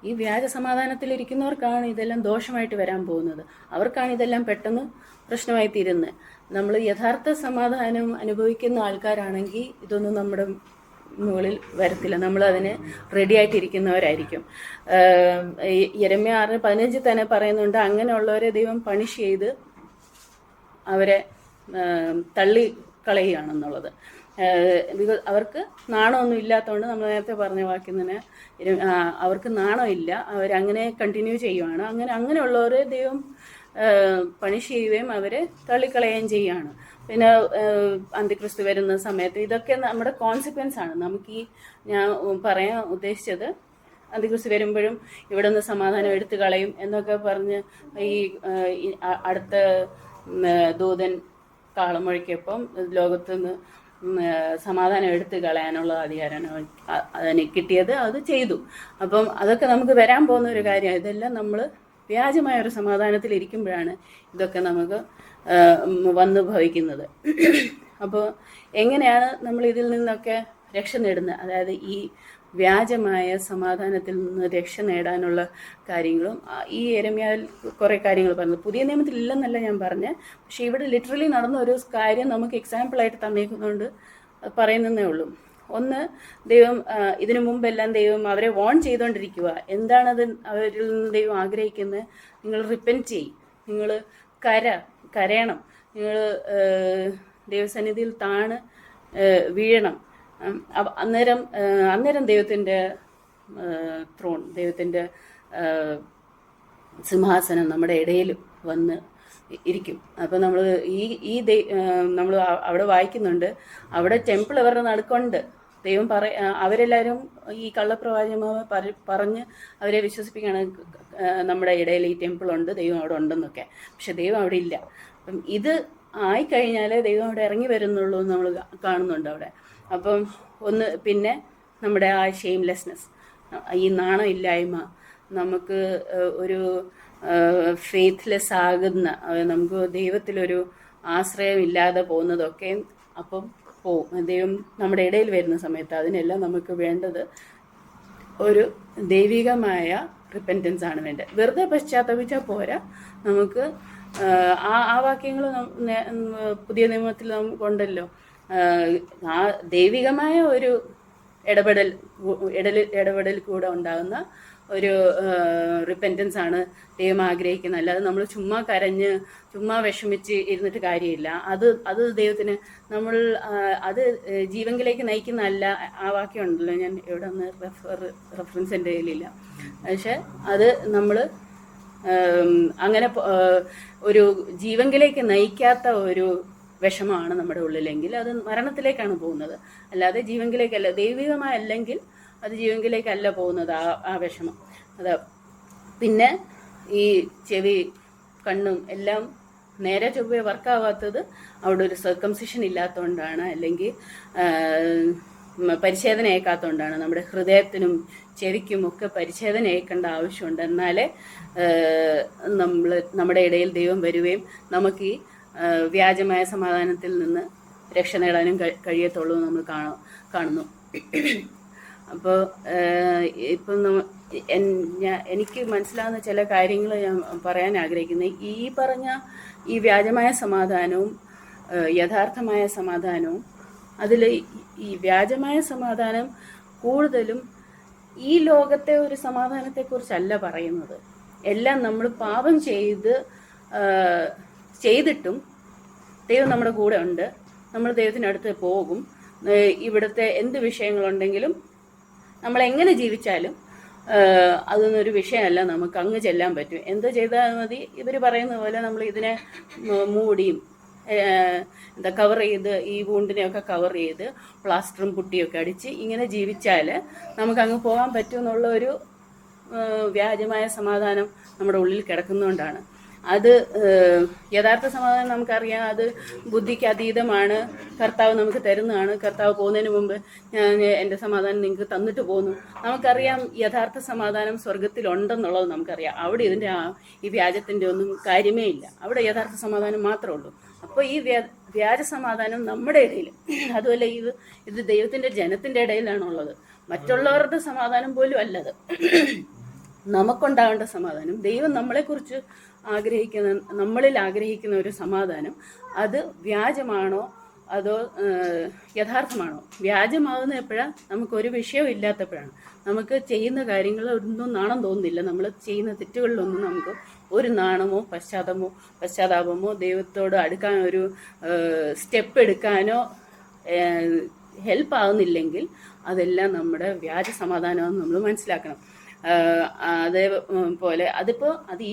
ഈ വ്യാജ സമാധാനത്തിലിരിക്കുന്നവർക്കാണ് ഇതെല്ലാം ദോഷമായിട്ട് വരാൻ പോകുന്നത്. അവർക്കാണ് ഇതെല്ലാം പെട്ടെന്ന് പ്രശ്നമായി തീരുന്നത്. നമ്മൾ യഥാർത്ഥ സമാധാനം അനുഭവിക്കുന്ന ആൾക്കാരാണെങ്കിൽ ഇതൊന്നും നമ്മുടെ മുകളിൽ വരത്തില്ല. നമ്മളതിന് റെഡി ആയിട്ടിരിക്കുന്നവരായിരിക്കും. യെരമ്യാ 6:15 തന്നെ പറയുന്നുണ്ട്, അങ്ങനെയുള്ളവരെ ദൈവം പണിഷ് ചെയ്ത് അവരെ തള്ളിക്കളയുകയാണെന്നുള്ളത്. ബിക്കോസ് അവർക്ക് നാണമൊന്നും ഇല്ലാത്തതുകൊണ്ട്, നമ്മൾ നേരത്തെ പറഞ്ഞ വാക്കിൽ തന്നെ അവർക്ക് നാണമില്ല, അവരങ്ങനെ കണ്ടിന്യൂ ചെയ്യുവാണ്. അങ്ങനെയുള്ളവരെ ദൈവം പണിഷ് ചെയ്യുകയും അവരെ തള്ളിക്കളയുകയും ചെയ്യുകയാണ്. പിന്നെ അന്തിക്രിസ്തു വരുന്ന സമയത്ത് ഇതൊക്കെ നമ്മുടെ കോൺസിക്വൻസ് ആണ്. നമുക്ക് ഈ ഞാൻ പറയാൻ ഉദ്ദേശിച്ചത്, അന്തിക്രിസ്തു വരുമ്പോഴും ഇവിടെ നിന്ന് സമാധാനം എടുത്തു കളയും എന്നൊക്കെ പറഞ്ഞ് ഈ അടുത്ത ദൂതൻ കാളം മുഴക്കിയപ്പം ലോകത്തുനിന്ന് സമാധാനം എടുത്തു കളയാനുള്ള അധികാരമാണ് അതിന് കിട്ടിയത്. അത് ചെയ്തു. അപ്പം അതൊക്കെ നമുക്ക് വരാൻ പോകുന്ന ഒരു കാര്യമാണ്. ഇതെല്ലാം നമ്മൾ വ്യാജമായ ഒരു സമാധാനത്തിൽ ഇരിക്കുമ്പോഴാണ് ഇതൊക്കെ നമുക്ക് വന്നു ഭവിക്കുന്നത്. അപ്പോൾ എങ്ങനെയാണ് നമ്മൾ ഇതിൽ നിന്നൊക്കെ രക്ഷ നേടുന്നത്? അതായത് ഈ വ്യാജമായ സമാധാനത്തിൽ നിന്ന് രക്ഷ നേടാനുള്ള കാര്യങ്ങളും ഈ യെരമ്യാവിൽ കുറേ കാര്യങ്ങൾ പറഞ്ഞു. പുതിയ നിയമത്തിൽ ഇല്ലെന്നല്ല ഞാൻ പറഞ്ഞത്, പക്ഷെ ഇവിടെ ലിറ്ററലി നടന്ന ഒരു കാര്യം നമുക്ക് എക്സാമ്പിളായിട്ട് തന്നേക്കുന്നതുകൊണ്ട് പറയുന്നതേ ഉള്ളൂ. ഒന്ന്, ദൈവം ഇതിനു മുമ്പെല്ലാം ദൈവം അവരെ വോൺ ചെയ്തുകൊണ്ടിരിക്കുക. എന്താണത് അവരിൽ നിന്ന് ദൈവം ആഗ്രഹിക്കുന്നത്? നിങ്ങൾ റിപ്പൻറ്റ് ചെയ്യും, നിങ്ങൾ കരയണം, നിങ്ങൾ ദൈവസന്നിധിയിൽ താണ് വീഴണം. അന്നേരം ദൈവത്തിൻ്റെ ത്രോൺ, ദൈവത്തിൻ്റെ സിംഹാസനം നമ്മുടെ ഇടയിൽ വന്ന് ഇരിക്കും. അപ്പോൾ നമ്മൾ നമ്മൾ അവിടെ വായിക്കുന്നുണ്ട്, അവിടെ ടെമ്പിൾ അവരുടെ നടുക്കുണ്ട്. ദൈവം അവരെല്ലാവരും ഈ കള്ളപ്രവാചകന്മാർ പറഞ്ഞ് അവരെ വിശ്വസിപ്പിക്കുകയാണ്, നമ്മുടെ ഇടയിൽ ഈ ടെമ്പിൾ ഉണ്ട്, ദൈവം അവിടെ ഉണ്ടെന്നൊക്കെ. പക്ഷെ ദൈവം അവിടെ ഇല്ല. അപ്പം ഇത് ആയിക്കഴിഞ്ഞാലേ ദൈവം അവിടെ ഇറങ്ങി വരുന്നുള്ളൂ എന്ന് നമ്മൾ കാണുന്നുണ്ട് അവിടെ. അപ്പം പിന്നെ നമ്മുടെ ആ ഷെയിംലെസ്നെസ്, ഈ നാണമില്ലായ്മ, നമുക്ക് ഒരു ഫെയ്ത്ത്ലെസ് ആകുന്ന, നമുക്ക് ദൈവത്തിലൊരു ആശ്രയം ഇല്ലാതെ പോകുന്നതൊക്കെ അപ്പം പോവും. ദൈവം നമ്മുടെ ഇടയിൽ വരുന്ന സമയത്ത് അതിനെല്ലാം നമുക്ക് വേണ്ടത് ഒരു ദൈവികമായ റിപ്പൻറ്റൻസ് ആണ് വേണ്ടത്. വെറുതെ പശ്ചാത്തപിച്ചാൽ പോരാ. നമുക്ക് ആ വാക്യങ്ങൾ പുതിയ നിയമത്തിൽ നമുക്കുണ്ടല്ലോ. ആ ദൈവികമായ ഒരു ഇടപെടൽ കൂടെ ഉണ്ടാകുന്ന ഒരു റിപ്പൻറ്റൻസ് ആണ് ദൈവം ആഗ്രഹിക്കുന്നത്. അല്ലാതെ നമ്മൾ ചുമ്മാ കരഞ്ഞ് ചുമ്മാ വിഷമിച്ച് ഇരുന്നിട്ട് കാര്യമില്ല. അത് ദൈവത്തിന് അത് ജീവങ്കിലേക്ക് നയിക്കുന്നതല്ല. ആ വാക്യം ഉണ്ടല്ലോ, ഞാൻ ഇവിടെ ഒന്ന് റെഫറൻസ് എൻ്റെ കയ്യിലില്ല. പക്ഷെ അത് നമ്മൾ അങ്ങനെ ഒരു ജീവങ്കിലേക്ക് നയിക്കാത്ത ഒരു വിഷമമാണ് നമ്മുടെ ഉള്ളിലെങ്കിൽ അത് മരണത്തിലേക്കാണ് പോകുന്നത്. അല്ലാതെ ജീവങ്കിലേക്കല്ല, ദൈവികമായല്ലെങ്കിൽ അത് ജീവങ്കിലേക്കല്ല പോകുന്നത് ആ വിഷമം. അത് പിന്നെ ഈ ചെവി കണ്ണും എല്ലാം നേരെ ചൊവ്വേ വർക്കാവാത്തത് അവിടെ ഒരു സർക്കംസിഷൻ ഇല്ലാത്തതുകൊണ്ടാണ്, അല്ലെങ്കിൽ പരിച്ഛേദന ഏൽക്കാത്തതുകൊണ്ടാണ്. നമ്മുടെ ഹൃദയത്തിനും ചെവിക്കും ഒക്കെ പരിച്ഛേദന ഏൽക്കേണ്ട ആവശ്യമുണ്ട്. എന്നാലേ നമ്മുടെ ഇടയിൽ ദൈവം വരികയും നമുക്ക് ഈ വ്യാജമായ സമാധാനത്തിൽ നിന്ന് രക്ഷ നേടാനും കഴിയത്തുള്ളൂ നമ്മൾ കാണുന്നു. അപ്പോൾ ഇപ്പം എനിക്ക് മനസ്സിലാവുന്ന ചില കാര്യങ്ങൾ ഞാൻ പറയാൻ ആഗ്രഹിക്കുന്നത്, ഈ പറഞ്ഞ ഈ വ്യാജമായ സമാധാനവും യഥാർത്ഥമായ സമാധാനവും, അതിൽ ഈ വ്യാജമായ സമാധാനം കൂടുതലും ഈ ലോകത്തെ ഒരു സമാധാനത്തെക്കുറിച്ചല്ല പറയുന്നത്. എല്ലാം നമ്മൾ പാപം ചെയ്തിട്ടും ദൈവം നമ്മുടെ കൂടെ ഉണ്ട്, നമ്മൾ ദൈവത്തിനടുത്ത് പോകും. ഇവിടുത്തെ എന്ത് വിഷയങ്ങളുണ്ടെങ്കിലും നമ്മളെങ്ങനെ ജീവിച്ചാലും അതൊന്നൊരു വിഷയമല്ല, നമുക്ക് അങ്ങ് ചെല്ലാൻ പറ്റും. എന്ത് ചെയ്താൽ മതി, ഇവർ പറയുന്ന പോലെ നമ്മൾ ഇതിനെ മൂടിയും എന്താ കവർ ചെയ്ത് ഈ വൂണ്ടിനെയൊക്കെ കവർ ചെയ്ത് പ്ലാസ്റ്ററും പുട്ടിയൊക്കെ അടിച്ച് ഇങ്ങനെ ജീവിച്ചാൽ നമുക്കങ്ങ് പോകാൻ പറ്റുമെന്നുള്ള ഒരു വ്യാജമായ സമാധാനം നമ്മുടെ ഉള്ളിൽ കിടക്കുന്നതുകൊണ്ടാണ്. അത് യഥാർത്ഥ സമാധാനം നമുക്കറിയാം, അത് ബുദ്ധിക്ക് അതീതമാണ്. കർത്താവ് നമുക്ക് തരുന്നതാണ്. കർത്താവ് പോകുന്നതിന് മുമ്പ് ഞാൻ എൻ്റെ സമാധാനം നിങ്ങൾക്ക് തന്നിട്ട് പോന്നു. നമുക്കറിയാം യഥാർത്ഥ സമാധാനം സ്വർഗത്തിലുണ്ടെന്നുള്ളത് നമുക്കറിയാം. അവിടെ ഈ വ്യാജത്തിൻ്റെ ഒന്നും കാര്യമേ ഇല്ല. അവിടെ യഥാർത്ഥ സമാധാനം മാത്രമേ ഉള്ളൂ. അപ്പോൾ ഈ വ്യാജ സമാധാനം നമ്മുടെ ഇടയിൽ, അതുമല്ല ഇത് ദൈവത്തിൻ്റെ ജനത്തിൻ്റെ ഇടയിലാണുള്ളത്. മറ്റുള്ളവരുടെ സമാധാനം പോലും അല്ലത്. നമുക്കുണ്ടാകേണ്ട സമാധാനം, ദൈവം നമ്മളെക്കുറിച്ച് നമ്മളിൽ ആഗ്രഹിക്കുന്ന ഒരു സമാധാനം, അത് വ്യാജമാണോ അതോ യഥാർത്ഥമാണോ? വ്യാജമാകുന്ന എപ്പോഴാണ്? നമുക്കൊരു വിഷയവും ഇല്ലാത്തപ്പോഴാണ്. നമുക്ക് ചെയ്യുന്ന കാര്യങ്ങളൊന്നും നാണം തോന്നുന്നില്ല. നമ്മൾ ചെയ്യുന്ന തെറ്റുകളിലൊന്നും നമുക്ക് ഒരു നാണമോ പശ്ചാത്താപമോ ദൈവത്തോട് അടുക്കാൻ ഒരു സ്റ്റെപ്പ് എടുക്കാനോ ഹെൽപ്പ് ആകുന്നില്ലെങ്കിൽ അതെല്ലാം നമ്മുടെ വ്യാജ സമാധാനമാണെന്ന് നമ്മൾ മനസ്സിലാക്കണം. അതേപോലെ അത്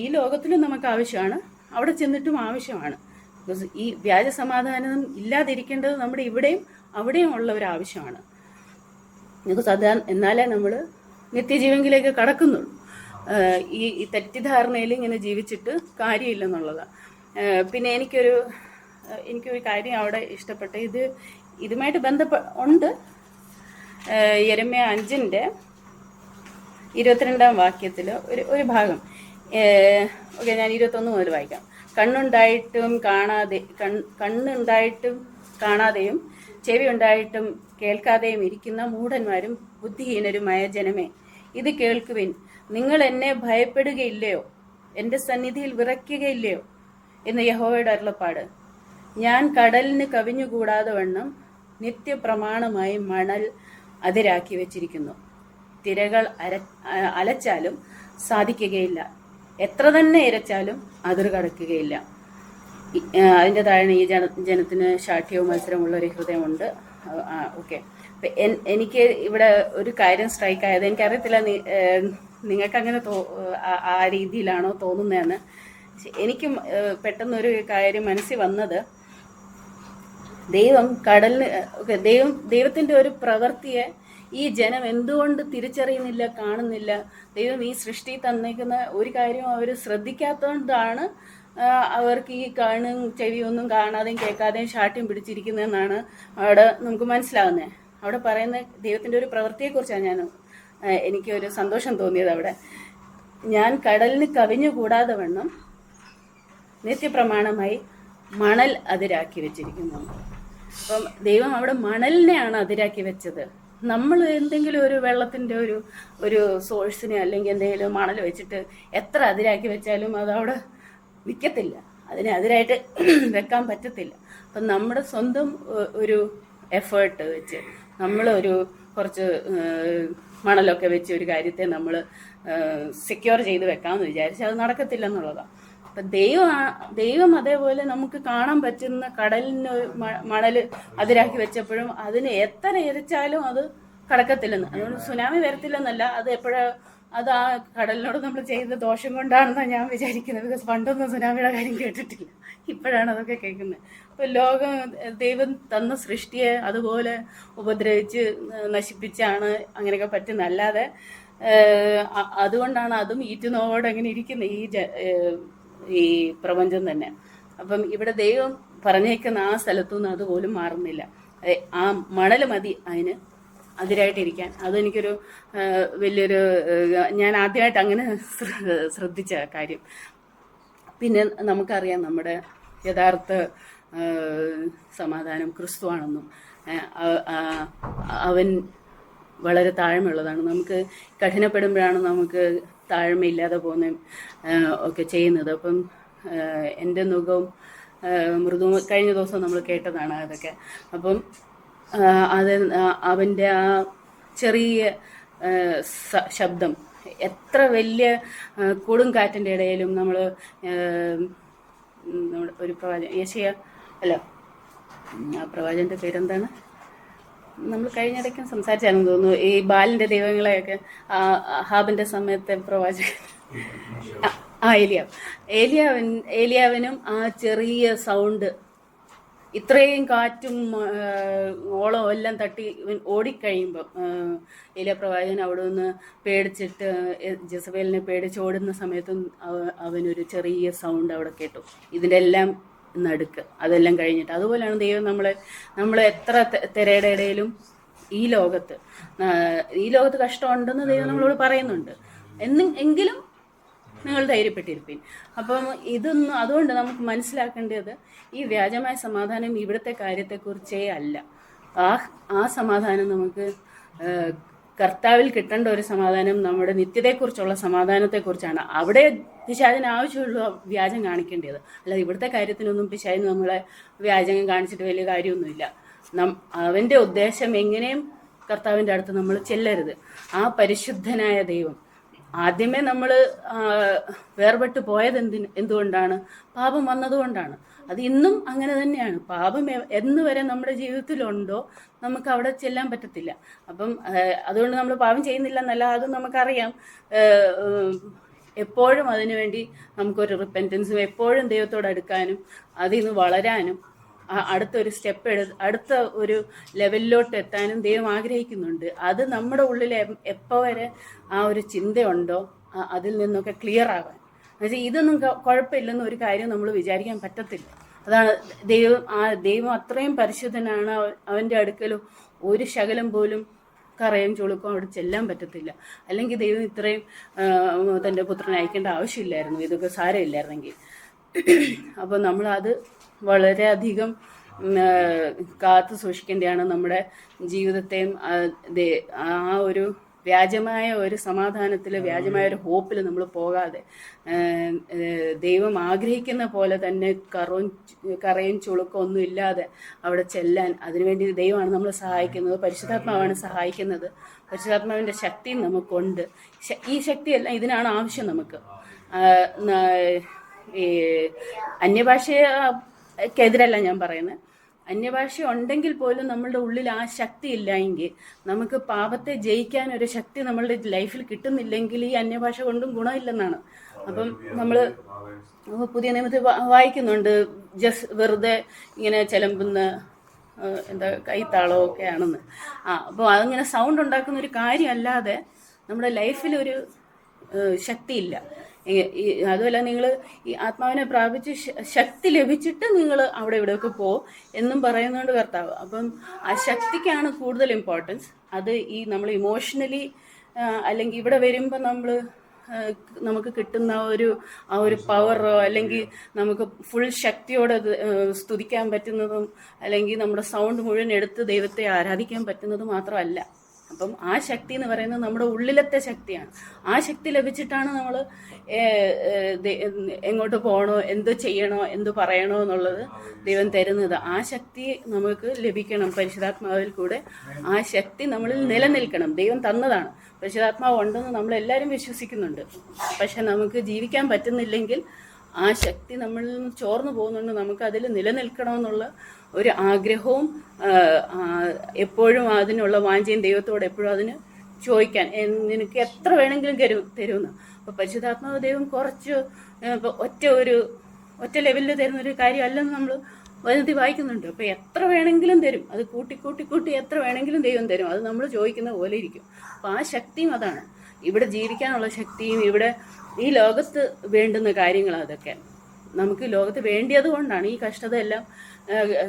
ഈ ലോകത്തിലും നമുക്ക് ആവശ്യമാണ്, അവിടെ ചെന്നിട്ടും ആവശ്യമാണ്. ബിക്കോസ് ഈ വ്യാജ സമാധാനം ഇല്ലാതിരിക്കേണ്ടത് നമ്മുടെ ഇവിടെയും അവിടെയും ഉള്ള ഒരു ആവശ്യമാണ്. ബിക്കോസ് എന്നാലേ നമ്മൾ നിത്യജീവനിലേക്ക് കടക്കുന്നുള്ളൂ. ഈ തെറ്റിദ്ധാരണയിൽ ഇങ്ങനെ ജീവിച്ചിട്ട് കാര്യമില്ലെന്നുള്ളതാണ്. പിന്നെ എനിക്കൊരു കാര്യം അവിടെ ഇഷ്ടപ്പെട്ട, ഇതുമായിട്ട് ഉണ്ട്. യെരമ്യാ 5:22 വാക്യത്തിൽ ഒരു ഭാഗം, ഓക്കെ, ഞാൻ 21 മുതൽ വായിക്കാം. കണ്ണുണ്ടായിട്ടും കാണാതെയും ചെവി ഉണ്ടായിട്ടും കേൾക്കാതെയും ഇരിക്കുന്ന മൂഢന്മാരും ബുദ്ധിഹീനരുമായ ജനമേ, ഇത് കേൾക്കുവിൻ. നിങ്ങൾ എന്നെ ഭയപ്പെടുകയില്ലയോ? എൻ്റെ സന്നിധിയിൽ വിറയ്ക്കുകയില്ലയോ എന്ന് യഹോവയുടെ അരുളപ്പാട്. ഞാൻ കടലിന് കവിഞ്ഞുകൂടാതെ വണ്ണം നിത്യപ്രമാണമായി മണൽ അതിരാക്കി വെച്ചിരിക്കുന്നു. തിരകൾ അലച്ചാലും സാധിക്കുകയില്ല, എത്ര തന്നെ ഇരച്ചാലും അതിർ കടക്കുകയില്ല. അതിൻ്റെ താഴെ ഈ ജനത്തിന് ശാഠ്യവും മത്സരമുള്ള ഒരു ഹൃദയമുണ്ട്. ഓക്കെ, എനിക്ക് ഇവിടെ ഒരു കാര്യം സ്ട്രൈക്ക് ആയത്, എനിക്കറിയത്തില്ല നിങ്ങൾക്ക് അങ്ങനെ ആ രീതിയിലാണോ തോന്നുന്നതെന്ന്. എനിക്കും പെട്ടെന്നൊരു കാര്യം മനസ്സിൽ വന്നത്, ദൈവത്തിൻ്റെ ഒരു പ്രവൃത്തിയെ ഈ ജനം എന്തുകൊണ്ട് തിരിച്ചറിയുന്നില്ല, കാണുന്നില്ല? ദൈവം ഈ സൃഷ്ടി തന്നേക്കുന്ന ഒരു കാര്യം അവർ ശ്രദ്ധിക്കാത്തതുകൊണ്ടാണ് അവർക്ക് ഈ കണ്ണും ചെവിയൊന്നും കാണാതെയും കേൾക്കാതെയും ശാഠ്യം പിടിച്ചിരിക്കുന്നതെന്നാണ് അവിടെ നമുക്ക് മനസ്സിലാകുന്നത്. അവിടെ പറയുന്ന ദൈവത്തിൻ്റെ ഒരു പ്രവൃത്തിയെക്കുറിച്ചാണ് എനിക്കൊരു സന്തോഷം തോന്നിയത്. അവിടെ ഞാൻ കടലിന് കവിഞ്ഞുകൂടാതെ വണ്ണം നിത്യപ്രമാണമായി മണൽ അതിരാക്കി വെച്ചിരിക്കുന്നു. അപ്പം ദൈവം അവിടെ മണലിനെയാണ് അതിരാക്കി വെച്ചത്. നമ്മൾ എന്തെങ്കിലും ഒരു വെള്ളത്തിൻ്റെ ഒരു സോഴ്സിനെ അല്ലെങ്കിൽ എന്തെങ്കിലും മണൽ വെച്ചിട്ട് എത്ര അതിരാക്കി വെച്ചാലും അതവിടെ നിൽക്കത്തില്ല, അതിനെ അതിരായിട്ട് വെക്കാൻ പറ്റത്തില്ല. അപ്പം നമ്മുടെ സ്വന്തം ഒരു എഫേർട്ട് വെച്ച് നമ്മളൊരു കുറച്ച് മണലൊക്കെ വെച്ച് ഒരു കാര്യത്തെ നമ്മൾ സെക്യൂർ ചെയ്ത് വെക്കാമെന്ന് വിചാരിച്ചാൽ അത് നടക്കത്തില്ലെന്നുള്ളതാണ്. അപ്പം ദൈവം അതേപോലെ നമുക്ക് കാണാൻ പറ്റുന്ന കടലിന് മണൽ അതിരാക്കി വെച്ചപ്പോഴും അതിന് എത്ര എരിച്ചാലും അത് കടക്കത്തില്ലെന്ന്. അതുകൊണ്ട് സുനാമി വരത്തില്ലെന്നല്ല, അത് ആ കടലിനോട് നമ്മൾ ചെയ്ത ദോഷം കൊണ്ടാണെന്നാണ് ഞാൻ വിചാരിക്കുന്നത്. ബിക്കോസ് പണ്ടൊന്നും സുനാമിയുടെ കാര്യം കേട്ടിട്ടില്ല, ഇപ്പോഴാണ് അതൊക്കെ കേൾക്കുന്നത്. അപ്പോൾ ദൈവം തന്ന സൃഷ്ടിയെ അതുപോലെ ഉപദ്രവിച്ച് നശിപ്പിച്ചാണ് അങ്ങനെയൊക്കെ പറ്റുന്നത്. അല്ലാതെ അതുകൊണ്ടാണ് അതും ഈറ്റുനോട് അങ്ങനെ ഇരിക്കുന്നത് ഈ പ്രപഞ്ചം തന്നെ. അപ്പം ഇവിടെ ദൈവം പറഞ്ഞേക്കുന്ന ആ സ്ഥലത്തുനിന്ന് അതുപോലും മാറുന്നില്ല. ആ മണൽ മതി അതിന് അതിരായിട്ടിരിക്കാൻ. അതെനിക്കൊരു വലിയൊരു, ഞാൻ ആദ്യമായിട്ട് അങ്ങനെ ശ്രദ്ധിച്ച കാര്യം. പിന്നെ നമുക്കറിയാം നമ്മുടെ യഥാർത്ഥ സമാധാനം ക്രിസ്തുവാണെന്നും അവൻ വളരെ താഴ്മയുള്ളതാണ്. നമുക്ക് കഠിനപ്പെടുമ്പോഴാണ് നമുക്ക് താഴ്മയില്ലാതെ പോകുന്നതും ഒക്കെ ചെയ്യുന്നത്. അപ്പം എൻ്റെ നുഖവും മൃദുവും കഴിഞ്ഞ ദിവസം നമ്മൾ കേട്ടതാണ് അതൊക്കെ. അപ്പം അവൻ്റെ ആ ചെറിയ ശബ്ദം എത്ര വലിയ കൊടുങ്കാറ്റിൻ്റെ ഇടയിലും നമ്മുടെ ഒരു പ്രവാചകൻ ആ പ്രവാചകൻ്റെ പേരെന്താണ്, നമ്മൾ കഴിഞ്ഞിടയ്ക്കും സംസാരിച്ചാണെന്ന് തോന്നുന്നു, ഈ ബാലിൻ്റെ ദൈവങ്ങളെയൊക്കെ ഹാബിൻ്റെ സമയത്തെ പ്രവാചകൻ ഏലിയാവിനും ആ ചെറിയ സൗണ്ട് ഇത്രയും കാറ്റും ഓളവും എല്ലാം തട്ടി ഇവൻ ഓടിക്കഴിയുമ്പം ഏലിയാ പ്രവാചകൻ അവിടെ നിന്ന് പേടിച്ചിട്ട് ജെസബേലിനെ പേടിച്ച് ഓടുന്ന സമയത്തും അവനൊരു ചെറിയ സൗണ്ട് അവിടെ കേട്ടു. ഇതിൻ്റെ എല്ലാം നടുക്ക് അതെല്ലാം കഴിഞ്ഞിട്ട് അതുപോലെയാണ് ദൈവം നമ്മളെ എത്ര തിരയുടെ ഇടയിലും ഈ ലോകത്ത് കഷ്ടമുണ്ടെന്ന് ദൈവം നമ്മളോട് പറയുന്നുണ്ട്. എങ്കിലും നിങ്ങൾ ധൈര്യപ്പെട്ടിരിപ്പീൻ. അപ്പം അതുകൊണ്ട് നമുക്ക് മനസ്സിലാക്കേണ്ടത് ഈ വ്യാജമായ സമാധാനം ഇവിടുത്തെ കാര്യത്തെക്കുറിച്ചേ അല്ല. ആ സമാധാനം നമുക്ക് കർത്താവിൽ കിട്ടേണ്ട ഒരു സമാധാനം നമ്മുടെ നിത്യതയെക്കുറിച്ചുള്ള സമാധാനത്തെക്കുറിച്ചാണ്. അവിടെ പിശാചിന് ആവശ്യമുള്ള വ്യാജം കാണിക്കേണ്ടത്. അല്ലാതെ ഇവിടുത്തെ കാര്യത്തിനൊന്നും പിശാചിന് നമ്മളെ വ്യാജം കാണിച്ചിട്ട് വലിയ കാര്യമൊന്നുമില്ല. അവൻ്റെ ഉദ്ദേശം എങ്ങനെയും കർത്താവിൻ്റെ അടുത്ത് നമ്മൾ ചെല്ലരുത്. ആ പരിശുദ്ധനായ ദൈവം ആദ്യമേ നമ്മൾ വേർപെട്ട് പോയത് എന്തുകൊണ്ടാണ്? പാപം വന്നതുകൊണ്ടാണ്. അത് ഇന്നും അങ്ങനെ തന്നെയാണ്. പാപം എന്ന് വരെ നമ്മുടെ ജീവിതത്തിലുണ്ടോ നമുക്ക് അവിടെ ചെല്ലാൻ പറ്റത്തില്ല. അപ്പം അതുകൊണ്ട് നമ്മൾ പാപം ചെയ്യുന്നില്ല എന്നല്ല, അത് നമുക്കറിയാം. എപ്പോഴും അതിനുവേണ്ടി നമുക്കൊരു റിപ്പൻറ്റൻസും എപ്പോഴും ദൈവത്തോട് അടുക്കാനും അതിൽ നിന്ന് വളരാനും അടുത്തൊരു അടുത്ത ഒരു ലെവലിലോട്ട് എത്താനും ദൈവം ആഗ്രഹിക്കുന്നുണ്ട്. അത് നമ്മുടെ ഉള്ളിൽ എപ്പോൾ വരെ ആ ഒരു ചിന്തയുണ്ടോ അതിൽ നിന്നൊക്കെ ക്ലിയർ ആകാൻ. എന്നുവെച്ചാൽ ഇതൊന്നും കുഴപ്പമില്ലെന്ന് ഒരു കാര്യം നമ്മൾ വിചാരിക്കാൻ പറ്റത്തില്ല. അതാണ് ദൈവം അത്രയും പരിശുദ്ധനാണ്. അവൻ്റെ അടുക്കലും ഒരു ശകലം പോലും കറയും ചുളുക്കും അവിടെ ചെല്ലാൻ പറ്റത്തില്ല. അല്ലെങ്കിൽ ദൈവം ഇത്രയും തൻ്റെ പുത്രനെ അയക്കേണ്ട ആവശ്യമില്ലായിരുന്നു, ഇതൊക്കെ സാരമില്ലായിരുന്നെങ്കിൽ. അപ്പോൾ നമ്മളത് വളരെയധികം കാത്തു സൂക്ഷിക്കേണ്ടതാണ്. നമ്മുടെ ജീവിതത്തെയും ആ ഒരു വ്യാജമായ ഒരു സമാധാനത്തിൽ, വ്യാജമായ ഒരു ഹോപ്പിൽ നമ്മൾ പോകാതെ ദൈവം ആഗ്രഹിക്കുന്ന പോലെ തന്നെ കറയും ചുളുക്കം ഒന്നും ഇല്ലാതെ അവിടെ ചെല്ലാൻ അതിനുവേണ്ടി ദൈവമാണ് നമ്മളെ സഹായിക്കുന്നത്. പരിശുദ്ധാത്മാവാണ് സഹായിക്കുന്നത്. പരിശുദ്ധാത്മാവിൻ്റെ ശക്തി നമുക്കുണ്ട്. ഈ ശക്തിയെല്ലാം ഇതിനാണ് ആവശ്യം നമുക്ക്. ഈ അന്യഭാഷയ്ക്കെതിരല്ല ഞാൻ പറയുന്നത്. അന്യഭാഷ ഉണ്ടെങ്കിൽ പോലും നമ്മളുടെ ഉള്ളിൽ ആ ശക്തി ഇല്ലെങ്കിൽ, നമുക്ക് പാപത്തെ ജയിക്കാൻ ഒരു ശക്തി നമ്മളുടെ ലൈഫിൽ കിട്ടുന്നില്ലെങ്കിൽ ഈ അന്യഭാഷ കൊണ്ടും ഗുണമില്ലെന്നാണ്. അപ്പം നമ്മൾ പുതിയ നിയമത്തിൽ വായിക്കുന്നുണ്ട്, വെറുതെ ഇങ്ങനെ ചിലമ്പുന്ന കൈത്താളമൊക്കെ ആണെന്ന്. അപ്പോൾ അതിങ്ങനെ സൗണ്ട് ഉണ്ടാക്കുന്ന ഒരു കാര്യമല്ലാതെ നമ്മുടെ ലൈഫിലൊരു ശക്തിയില്ല. അതുമല്ല, നിങ്ങൾ ഈ ആത്മാവിനെ പ്രാപിച്ച് ശക്തി ലഭിച്ചിട്ട് നിങ്ങൾ അവിടെ ഇവിടെയൊക്കെ പോകും എന്നും പറയുന്നുണ്ട് കർത്താവ്. അപ്പം ആ ശക്തിക്കാണ് കൂടുതൽ ഇമ്പോർട്ടൻസ്. അത് നമ്മൾ ഇമോഷണലി അല്ലെങ്കിൽ ഇവിടെ വരുമ്പോൾ നമുക്ക് കിട്ടുന്ന ആ ഒരു പവറോ അല്ലെങ്കിൽ നമുക്ക് ഫുൾ ശക്തിയോടെ സ്തുതിക്കാൻ പറ്റുന്നതും അല്ലെങ്കിൽ നമ്മുടെ സൗണ്ട് മുഴുവൻ എടുത്ത് ദൈവത്തെ ആരാധിക്കാൻ പറ്റുന്നത് മാത്രമല്ല. അപ്പം ആ ശക്തി എന്ന് പറയുന്നത് നമ്മുടെ ഉള്ളിലത്തെ ശക്തിയാണ്. ആ ശക്തി ലഭിച്ചിട്ടാണ് നമ്മൾ എങ്ങോട്ട് പോകണോ, എന്ത് ചെയ്യണോ, എന്ത് പറയണോ എന്നുള്ളത് ദൈവം തരുന്നത്. ആ ശക്തി നമുക്ക് ലഭിക്കണം പരിശുദ്ധാത്മാവിൽ കൂടെ. ആ ശക്തി നമ്മളിൽ നിലനിൽക്കണം. ദൈവം തന്നതാണ്. പരിശുദ്ധാത്മാവ് ഉണ്ടെന്ന് നമ്മളെല്ലാവരും വിശ്വസിക്കുന്നുണ്ട്. പക്ഷെ നമുക്ക് ജീവിക്കാൻ പറ്റുന്നില്ലെങ്കിൽ ആ ശക്തി നമ്മളിൽ നിന്ന് ചോർന്നു പോകുന്നുണ്ട്. നമുക്ക് അതിൽ നിലനിൽക്കണമെന്നുള്ള ഒരു ആഗ്രഹവും എപ്പോഴും അതിനുള്ള വാഞ്ചയും ദൈവത്തോട് എപ്പോഴും അതിന് ചോദിക്കാൻ, നിനക്ക് എത്ര വേണമെങ്കിലും തരുമെന്ന്. അപ്പോൾ പരിശുദ്ധാത്മാവ് ദൈവം കുറച്ച് ഒറ്റ ലെവലിൽ തരുന്നൊരു കാര്യമല്ലെന്ന് നമ്മൾ വചനത്തിൽ വായിക്കുന്നുണ്ട്. അപ്പോൾ എത്ര വേണമെങ്കിലും തരും. അത് കൂട്ടി എത്ര വേണമെങ്കിലും ദൈവം തരും. അത് നമ്മൾ ചോദിക്കുന്ന പോലെ ഇരിക്കും. അപ്പോൾ ആ ശക്തിയും അതാണ്. ഇവിടെ ജീവിക്കാനുള്ള ശക്തിയും ഇവിടെ ഈ ലോകത്ത് വേണ്ടുന്ന കാര്യങ്ങൾ അതൊക്കെ നമുക്ക് ലോകത്ത് വേണ്ടിയത് കൊണ്ടാണ് ഈ കഷ്ടതയെല്ലാം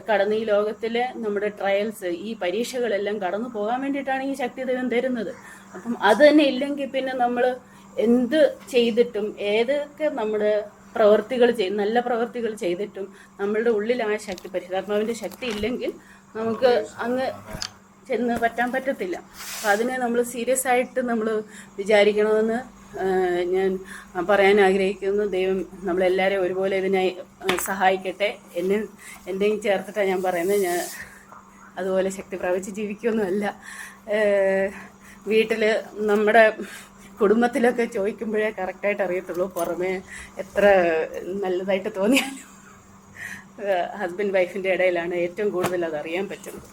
കടന്ന്, ഈ ലോകത്തിലെ നമ്മുടെ ട്രയൽസ്, ഈ പരീക്ഷകളെല്ലാം കടന്നു പോകാൻ വേണ്ടിയിട്ടാണ് ഈ ശക്തി ദൈവം തരുന്നത്. അപ്പം അത് തന്നെ ഇല്ലെങ്കിൽ പിന്നെ നമ്മൾ എന്ത് ചെയ്തിട്ടും ഏതൊക്കെ നമ്മുടെ നല്ല പ്രവൃത്തികൾ ചെയ്തിട്ടും നമ്മളുടെ ഉള്ളിൽ ആ ശക്തി, പരിശുദ്ധാത്മാവിൻ്റെ ശക്തി ഇല്ലെങ്കിൽ നമുക്ക് അങ്ങ് ചെന്ന് പറ്റത്തില്ല. അപ്പം അതിനെ നമ്മൾ സീരിയസ് ആയിട്ട് നമ്മൾ വിചാരിക്കണമെന്ന് ഞാൻ പറയാൻ ആഗ്രഹിക്കുന്നു. ദൈവം നമ്മളെല്ലാവരെയും ഒരുപോലെ ഇതിനായി സഹായിക്കട്ടെ. എന്നെയും ചേർത്തിട്ടാണ് ഞാൻ പറയുന്നത്. ഞാൻ അതുപോലെ ശക്തി പ്രാപിച്ച് ജീവിക്കുകയൊന്നുമല്ല. വീട്ടിൽ നമ്മുടെ കുടുംബത്തിലൊക്കെ ചോദിക്കുമ്പോഴേ കറക്റ്റായിട്ട് അറിയത്തുള്ളൂ. പുറമേ എത്ര നല്ലതായിട്ട് തോന്നിയാലും ഹസ്ബൻഡ് വൈഫിൻ്റെ ഇടയിലാണ് ഏറ്റവും കൂടുതൽ അത് അറിയാൻ പറ്റുന്നത്.